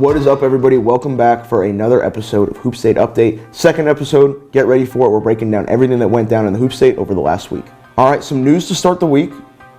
What is up, everybody? Welcome back for another episode of Hoop State Update. Second episode, get ready for it. We're breaking down everything that went down in the Hoop State over the last week. All right, some news to start the week.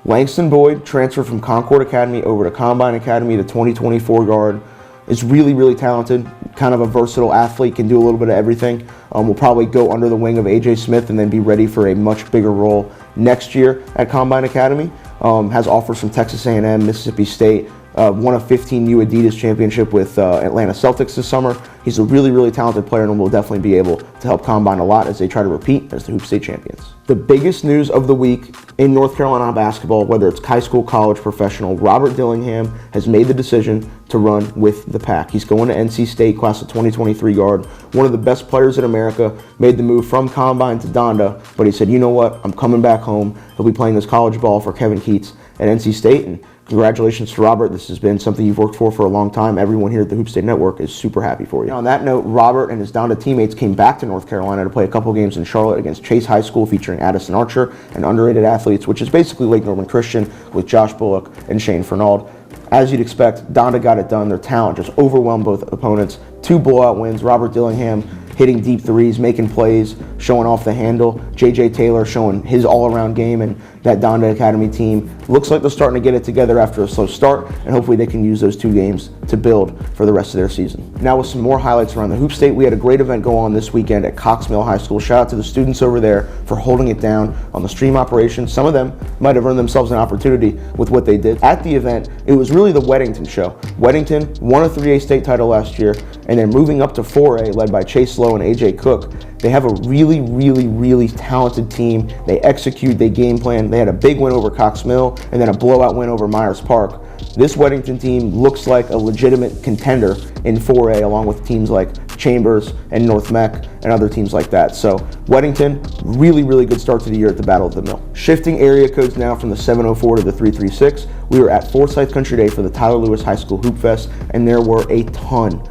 Langston Boyd transferred from Concord Academy over to Combine Academy, the 2024 guard. Is really talented, kind of a versatile athlete, can do a little bit of everything. Will probably go under the wing of AJ Smith and then be ready for a much bigger role next year at Combine Academy. Has offers from Texas A&M, Mississippi State. Won a 15U Adidas championship with Atlanta Celtics this summer. He's a really talented player and will definitely be able to help Combine a lot as they try to repeat as the Hoop State champions. The biggest news of the week in North Carolina basketball, whether it's high school, college, professional, Robert Dillingham has made the decision to run with the pack. He's going to NC State, class of 2023 guard. One of the best players in America, made the move from Combine to Donda, but he said, you know what, I'm coming back home. He'll be playing this college ball for Kevin Keats at NC State, and congratulations to Robert. This has been something you've worked for a long time. Everyone here at the Hoop State Network is super happy for you. Now, on that note, Robert and his Donda teammates came back to North Carolina to play a couple games in Charlotte against Chase High School featuring Addison Archer and underrated athletes, which is basically Lake Norman Christian with Josh Bullock and Shane Fernald. As you'd expect, Donda got it done. Their talent just overwhelmed both opponents. 2 blowout wins. Robert Dillingham hitting deep threes, making plays, showing off the handle. JJ Taylor showing his all-around game, and that Donda Academy team looks like they're starting to get it together after a slow start, and hopefully they can use those 2 games to build for the rest of their season. Now with some more highlights around the Hoop State, we had a great event go on this weekend at Cox Mill High School. Shout out to the students over there for holding it down on the stream operation. Some of them might have earned themselves an opportunity with what they did. At the event, it was really the Weddington show. Weddington won a 3A state title last year, and then moving up to 4A, led by Chase Lowe and AJ Cook. They have a really talented team. They execute, they game plan. They had a big win over Cox Mill and then a blowout win over Myers Park. This Weddington team looks like a legitimate contender in 4A, along with teams like Chambers and North Mech and other teams like that. So Weddington, really good start to the year at the Battle of the Mill. Shifting area codes now from the 704 to the 336. We were at Forsyth Country Day for the Tyler Lewis High School Hoop Fest, and there were a ton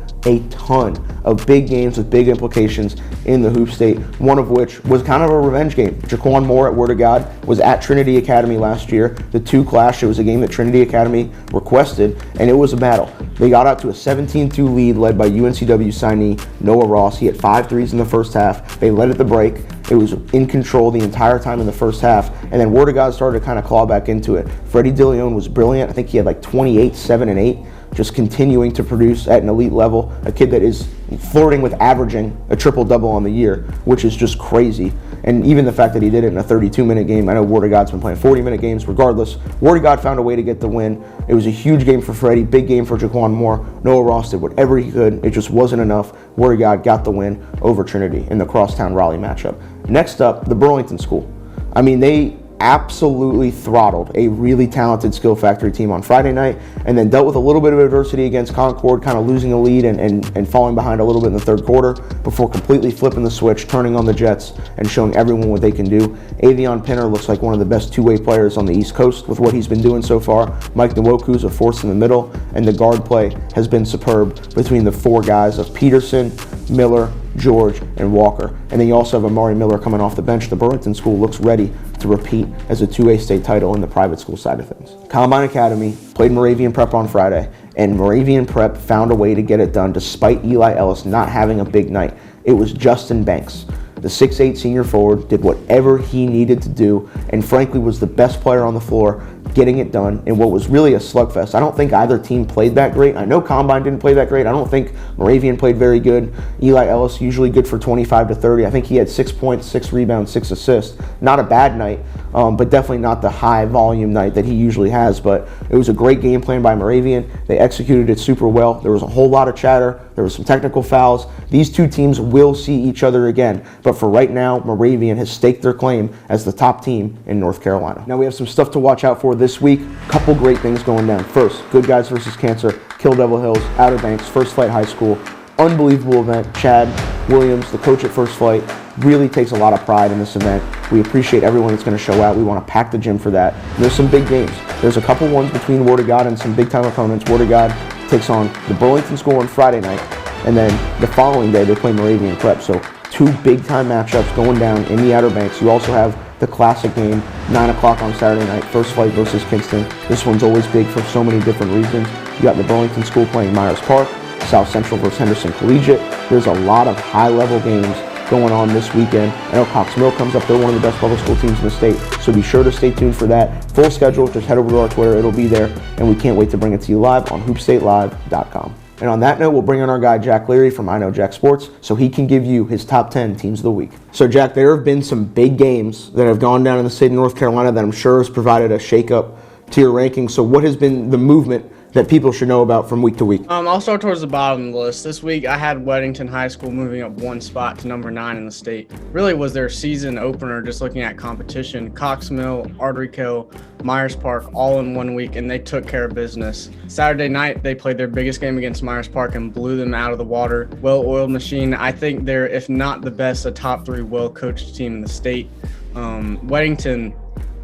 of big games with big implications in the Hoop State, one of which was kind of a revenge game. Jaquan Moore at Word of God was at Trinity Academy last year. The 2 clashed. It was a game that Trinity Academy requested, and it was a battle. They got out to a 17-2 lead led by UNCW signee Noah Ross. He had 5 threes in the first half. They led at the break. It was in control the entire time in the first half, and then Word of God started to kind of claw back into it. Freddie DeLeon was brilliant. I think he had like 28, 7, and 8. Just continuing to produce at an elite level. A kid that is flirting with averaging a triple-double on the year, which is just crazy. And even the fact that he did it in a 32-minute game. I know Word of God's been playing 40-minute games. Regardless, Word of God found a way to get the win. It was a huge game for Freddie, big game for Jaquan Moore. Noah Ross did whatever he could. It just wasn't enough. Word of God got the win over Trinity in the crosstown Raleigh matchup. Next up, the Burlington School. I mean, they absolutely throttled a really talented Skill Factory team on Friday night, and then dealt with a little bit of adversity against Concord, kind of losing a lead and falling behind a little bit in the third quarter before completely flipping the switch, turning on the Jets, and showing everyone what they can do. Avion Pinner looks like one of the best 2-way players on the East Coast with what he's been doing so far. Mike Nwoku's a force in the middle, and the guard play has been superb between the 4 guys of Peterson, Miller, George, and Walker. And then you also have Amari Miller coming off the bench. The Burlington School looks ready to repeat as a 2A state title in the private school side of things. Combine Academy played Moravian Prep on Friday, and Moravian Prep found a way to get it done despite Eli Ellis not having a big night. It was Justin Banks. The 6'8 senior forward did whatever he needed to do, and frankly was the best player on the floor, getting it done in what was really a slugfest. I don't think either team played that great. I know Combine didn't play that great. I don't think Moravian played very good. Eli Ellis usually good for 25 to 30. I think he had 6 points, 6 rebounds, 6 assists. Not a bad night, but definitely not the high volume night that he usually has. But it was a great game plan by Moravian. They executed it super well. There was a whole lot of chatter. There was some technical fouls. These 2 teams will see each other again. But for right now, Moravian has staked their claim as the top team in North Carolina. Now we have some stuff to watch out for this week. Couple great things going down. First, Good Guys versus Cancer, Kill Devil Hills, Outer Banks, First Flight High School. Unbelievable event. Chad Williams, the coach at First Flight, really takes a lot of pride in this event. We appreciate everyone that's going to show out. We want to pack the gym for that. And there's some big games. There's a couple ones between Word of God and some big-time opponents. Word of God takes on the Burlington School on Friday night, and then the following day they play Moravian Prep. So 2 big-time matchups going down in the Outer Banks. You also have the classic game, 9 o'clock on Saturday night, First Flight versus Kinston. This one's always big for so many different reasons. You got the Burlington School playing Myers Park. South Central versus Henderson Collegiate. There's a lot of high-level games going on this weekend. I know Cox Mill comes up. They're one of the best public school teams in the state, so be sure to stay tuned for that. Full schedule, just head over to our Twitter. It'll be there, and we can't wait to bring it to you live on hoopstatelive.com. And on that note, we'll bring in our guy, Jack Leary from I Know Jack Sports, so he can give you his top 10 teams of the week. So, Jack, there have been some big games that have gone down in the state of North Carolina that I'm sure has provided a shakeup to your rankings. So what has been the movement that people should know about from week to week? I'll start towards the bottom of the list. This week, I had Weddington High School moving up one spot to number 9 in the state. Really was their season opener, just looking at competition. Cox Mill, Ardrey-Kill, Myers Park, all in 1 week, and they took care of business. Saturday night, they played their biggest game against Myers Park and blew them out of the water. Well-oiled machine. I think they're, if not the best, a top 3 well-coached team in the state. Weddington,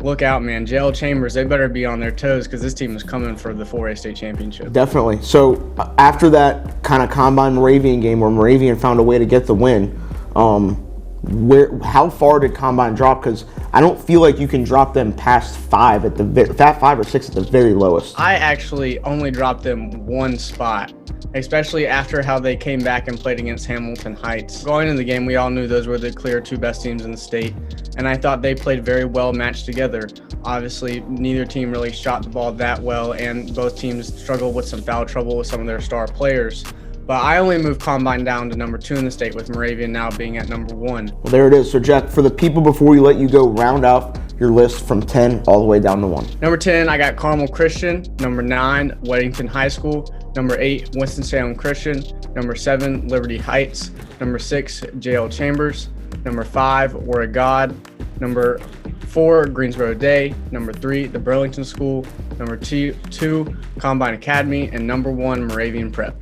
look out, man. JL Chambers, they better be on their toes because this team is coming for the 4A state championship. Definitely. So after that kind of combine Moravian game where Moravian found a way to get the win, how far did combine drop? Because I don't feel like you can drop them past 5 at the 5 or 6 at the very lowest. I actually only dropped them one spot, especially after how they came back and played against Hamilton Heights. Going into the game, we all knew those were the clear 2 best teams in the state, and I thought they played very well matched together. Obviously, neither team really shot the ball that well, and both teams struggled with some foul trouble with some of their star players. But I only moved Combine down to number 2 in the state, with Moravian now being at number 1. Well, there it is. So, Jack, for the people before we let you go, round off your list from 10 all the way down to 1. Number 10, I got Carmel Christian. Number 9, Weddington High School. Number 8, Winston-Salem Christian. Number 7, Liberty Heights. Number 6, JL Chambers. Number 5, Word of God. Number 4, Greensboro Day. Number 3, the Burlington School. Number 2, Combine Academy. And number 1, Moravian Prep.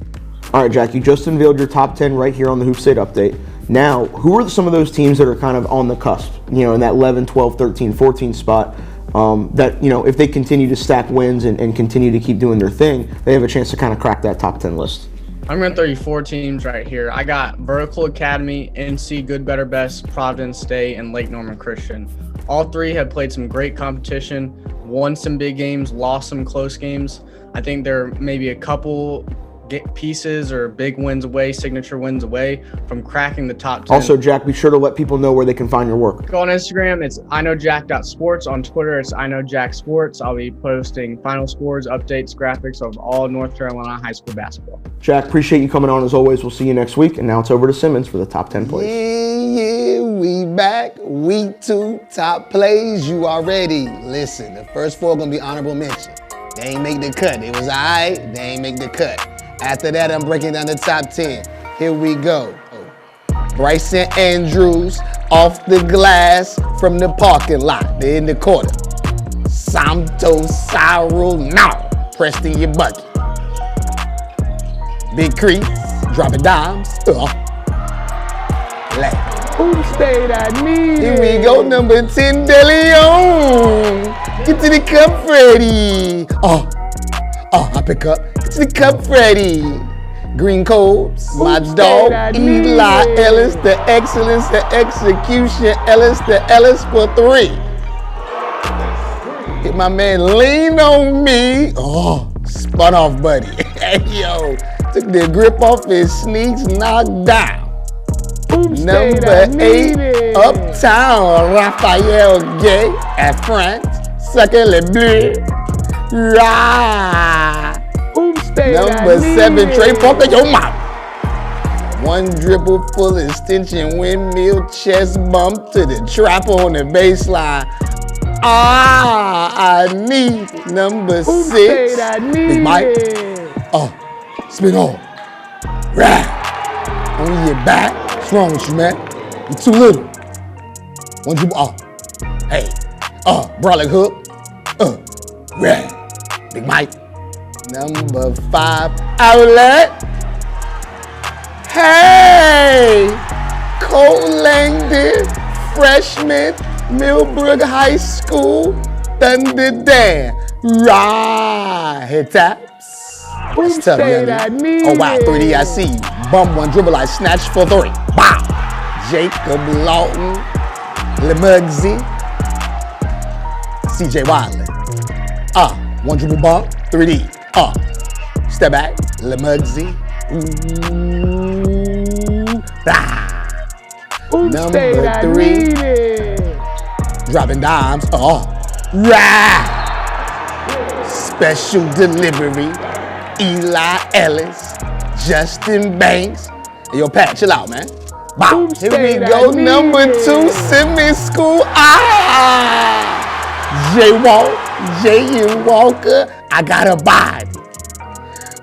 All right, Jack, you just unveiled your top 10 right here on the Hoop State Update. Now, who are some of those teams that are kind of on the cusp, in that 11, 12, 13, 14 spot that, if they continue to stack wins and continue to keep doing their thing, they have a chance to kind of crack that top 10 list? I'm going to throw you 4 teams right here. I got Vertical Academy, NC, Good, Better, Best, Providence State, and Lake Norman Christian. All 3 have played some great competition, won some big games, lost some close games. I think there may be a couple pieces or big wins away, signature wins away from cracking the top 10. Also, Jack, be sure to let people know where they can find your work. Go on Instagram, it's iknowjack.sports. On Twitter, it's iknowjacksports. I'll be posting final scores, updates, graphics of all North Carolina high school basketball. Jack, appreciate you coming on as always. We'll see you next week. And now it's over to Simmons for the top 10 plays. Yeah, we back. Week 2, top plays. You already. Listen, the first 4 gonna be honorable mention. They ain't make the cut. It was all right. They ain't make the cut. After that, I'm breaking down the top 10. Here we go. Bryson Andrews off the glass from the parking lot. They're in the quarter. Santo Cyril now. Pressed in your bucket. Big crease. Dropping dimes. Who stayed I need? Here we go, number 10, DeLeon. Get to the cup, Freddie. I pick up. Get to the cup, Freddie. Green Codes, my dog, Eli Ellis, the excellence, the execution, Ellis, the Ellis for 3. Hit my man, lean on me. Spun off, buddy. Hey, yo, took the grip off his sneaks, knocked down. Number 8, Uptown, Raphael Gay at front, Sucker Le Bleu. Rah. Number 7, Trey Parker, your mouth. 1 dribble, full extension, windmill, chest bump to the trapper on the baseline. I need number 6. Big Mike. Spin on. Rah. On your back. What's wrong with you, man? You're too little. 1 dribble. Hey. Brolic hook. Rah. Big Mike. Number 5, outlet. Hey! Cole Langdon, freshman, Millbrook High School, Thunder Dan. Rah! Hit taps. That's tough, youngin'. Oh, wow, 3D, I see you. Bump 1 dribble, I snatch for 3. Wow! Jacob Lawton, Lemugsy, CJ Wiley. 1 dribble bump, 3D. Step back, Lemugsy, Ooh, ah. Hoop State, I Number 3. need it. Dropping dimes. Oh, right. Special delivery. Eli Ellis, Justin Banks. Hey, yo, Pat, chill out, man. Bow. Hoop Here we State, go. I need Number it. 2, Simmons School. Ah! J.U. Walker. I got a body.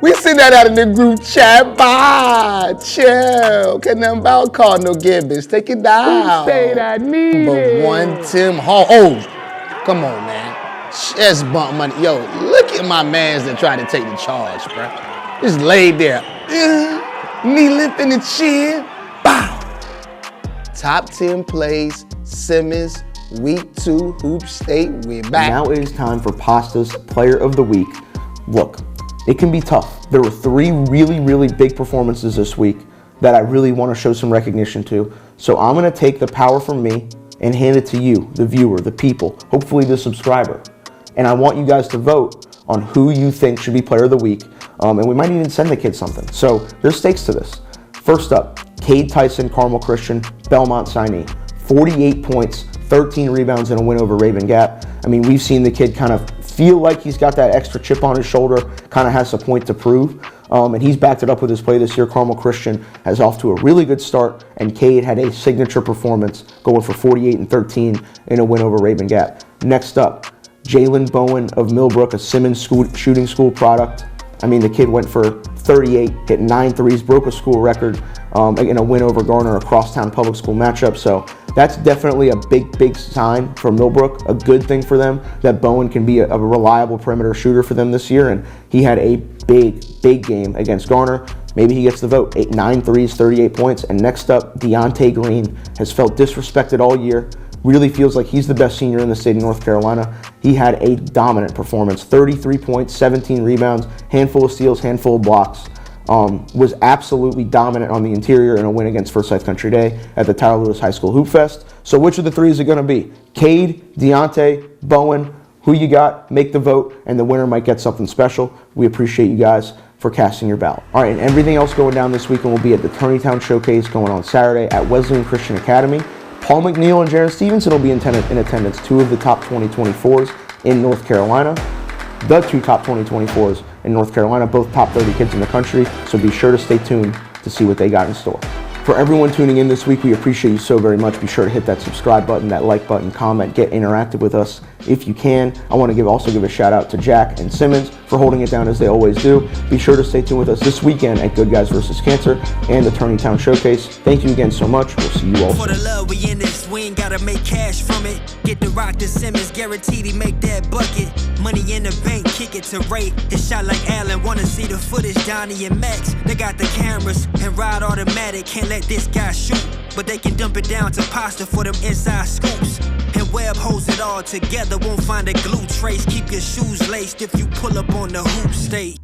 We send that out in the group chat. Bye. Chill. Can't nothing about Cardinal Gibbons. Take it down. Hoop State, I need Number it. 1, Tim Hall. Oh, come on, man. Chest bump money. Yo, look at my mans that try to take the charge, bro. Just laid there. Knee lift in the chin. Bow. Top 10 plays. Simmons, week 2, Hoop State. We're back. Now it is time for Pasta's Player of the Week. Look, it can be tough. There were 3 really, really big performances this week that I really want to show some recognition to. So I'm going to take the power from me and hand it to you, the viewer, the people, hopefully the subscriber. And I want you guys to vote on who you think should be Player of the Week. And we might even send the kids something. So there's stakes to this. First up, Cade Tyson, Carmel Christian, Belmont signee. 48 points, 13 rebounds, and a win over Raven Gap. I mean, we've seen the kid kind of feel like he's got that extra chip on his shoulder, kind of has a point to prove. And he's backed it up with his play this year. Carmel Christian has off to a really good start, and Cade had a signature performance going for 48 and 13 in a win over Raven Gap. Next up, Jalen Bowen of Millbrook, a Simmons shooting school product. I mean, the kid went for 38, hit 9 threes, broke a school record in a win over Garner, a crosstown public school matchup. So that's definitely a big sign for Millbrook, a good thing for them that Bowen can be a reliable perimeter shooter for them this year. And he had a big game against Garner. Maybe he gets the vote. 9 threes, 38 points. And next up, Deontay Green has felt disrespected all year. Really feels like he's the best senior in the state of North Carolina. He had a dominant performance, 33 points, 17 rebounds, handful of steals, handful of blocks. Was absolutely dominant on the interior in a win against Forsyth Country Day at the Tyler Lewis High School Hoop Fest. So which of the 3 is it going to be? Cade, Deontay, Bowen, who you got? Make the vote, and the winner might get something special. We appreciate you guys for casting your ballot. All right, and everything else going down this weekend will be at the Tonytown Showcase going on Saturday at Wesleyan Christian Academy. Paul McNeil and Jaron Stevenson will be in attendance, 2 of the top 2024s in North Carolina. The 2 top 2024s in North Carolina, both top 30 kids in the country, so be sure to stay tuned to see what they got in store. For everyone tuning in this week, we appreciate you so very much. Be sure to hit that subscribe button, that like button, comment, get interactive with us if you can. I want to also give a shout out to Jack and Simmons for holding it down as they always do. Be sure to stay tuned with us this weekend at Good Guys vs. Cancer and the Tonytown Showcase. Thank you again so much. We'll see you all soon. For the love, we in this, we ain't gotta make cash from it. Get the rock to Simmons, guaranteed he make that bucket. Money in the bank, kick it to Ray. His shot like Allen, wanna see the footage, Donnie and Max. They got the cameras and ride automatic, can't let this guy shoot. But they can dump it down to pasta for them inside scoops. And Webb holds it all together, won't find a glue trace. Keep your shoes laced if you pull up on the hoop state.